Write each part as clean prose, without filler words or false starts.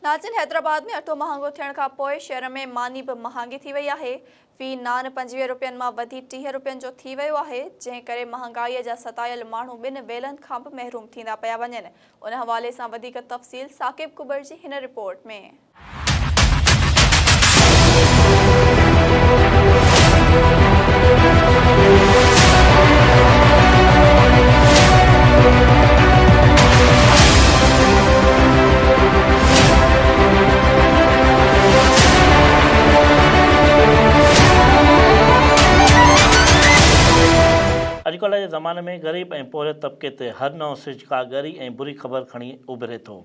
नाज़िन, हैदराबाद में अटो महांगो थियण खां पोइ शहर में मानी भी महांगी थी वई आहे। फी नान 25 रुपयनि मां वधी 30 रुपयनि जो थी वियो आहे, जंहिं करे महांगाईअ जा सतायल माण्हू ॿिनि वेलनि खां बि महरूम थींदा पिया वञनि। उन हवाले सां वधीक तफ़सील साकिब कुबर जी हिन रिपोर्ट में। अॼुकल्ह जे ज़माने में ग़रीब ऐं पोरे तबिके ते हर नओं सिज का ॻरी ऐं बुरी ख़बर खणी उभिरे थो।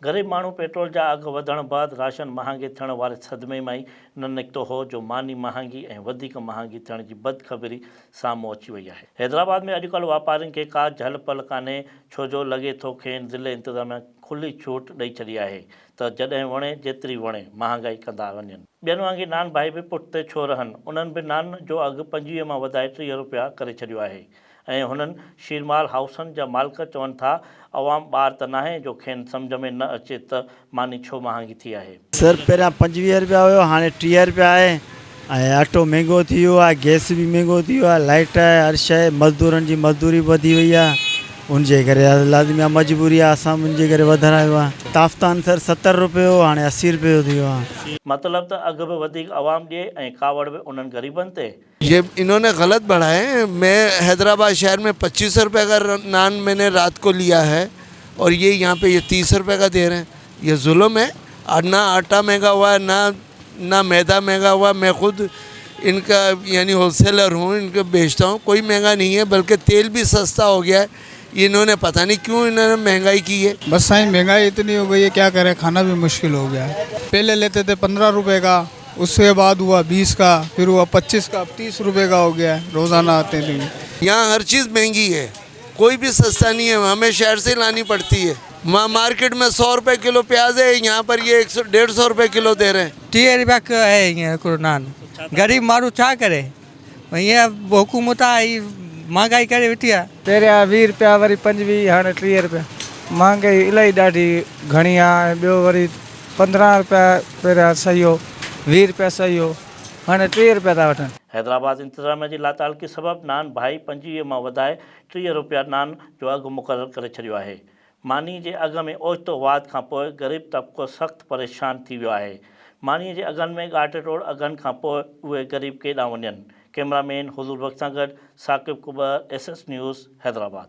ग़रीब माण्हू पेट्रोल जा अघु वधण बाद राशन महांगे थियण वारे सदमे मां ई न निकितो हो जो मानी महांगी ऐं वधीक महांगी थियण जी बदख़बरी साम्हूं अची वई आहे। हैदराबाद में अॼुकल्ह वापारियुनि खे का झल पल कान्हे, छो जो लॻे थो खेनि ज़िले इंतिज़ामिया खुली छूट ॾेई छॾी आहे त जॾहिं वणे जेतिरी वणे महांगाई कंदा वञनि। ॿियनि वांगुरु नान भाई बि पुठिते छो रहनि, उन्हनि बि नान जो अघु 25 मां वधाए 30 रुपया करे छॾियो आहे ऐं हुननि शीरमाल हाउसनि जा मालिक चवनि था अवाम ॿार त नाहे जो खेनि सम्झ में न अचे त मानी छो महांगी थी आहे। सर पहिरियां 25 रुपया हुयो, हाणे 30 रुपया आहे ऐं अटो महांगो थी वियो आहे, गैस बि महांगो थी वियो आहे, लाइट आहे, हर शइ, मज़दूरनि जी मज़दूरी वधी वई आहे। उनजे करे लाज़मी मजबूरी आहे, असां उनजे करे वधायो आहे। ताफ़तान सर 70 रुपये हो, हाणे 80 रुपये थी वियो आहे। मतिलब त अघु बि वधीक अवाम ॾिए ऐं कावड़ बि उन्हनि ग़रीबनि ते। ये इन्होंने गलत बढ़ाए हैं। मैं हैदराबाद शहर में 25 रुपये का नान मैंने रात को लिया है और ये यहाँ पे ये 30 रुपये का दे रहे हैं। ये जुल्म है। और ना आटा महंगा हुआ है, ना मैदा महंगा हुआ। मैं खुद इनका यानी होलसेलर हूँ, इनको बेचता हूँ। कोई महंगा नहीं है, बल्कि तेल भी सस्ता हो गया है। इन्होंने पता नहीं क्यों इन्होंने महंगाई की है। बस साईं महंगाई इतनी हो गई है, क्या करें, खाना भी मुश्किल हो गया है। पहले लेते थे 15 रुपये का, उसके बाद हुआ 20 का, फिर हुआ 25 का, 30 रुपये का हो गया है। रोज़ाना आते नहीं। यहाँ हर चीज़ महंगी है, कोई भी सस्ता नहीं है। हमें शहर से लानी पड़ती है। वहाँ मार्केट में 100 रुपये किलो प्याज है, यहाँ पर ये 150 रुपये किलो दे रहे हैं। 30 रुपया का है यहाँ नान। गरीब माण्हू छा करे, हीअं हुकूमत आई महंगाई करे वेठी आहे। पहिरियां 20 रुपया, वरी 25, हाणे 30 रुपया। महांगाई इलाही ॾाढी घणी आहे। ॿियो वरी 15 रुपया पहिरियां सही हो, 20 रुपया सही हो, हाणे 30 रुपया था वठनि। हैदराबाद इंतज़ामिया जी लातालगी सबबि नान भाई 25 मां वधाए 30 रुपया नान जो अघु मुक़ररु करे छॾियो आहे। मानी जे अघ में ओचितो वाध खां पोइ ग़रीब तबिको सख़्तु परेशान थी वियो आहे। मानीअ जे अघनि में ॻाटे टोड़ अघनि खां पोइ उहे ग़रीब केॾांहुं वञनि। कैमरामैन हुज़ूर बख़्श सां गॾु साकिब कुबर, SS न्यूज़, हैदराबाद।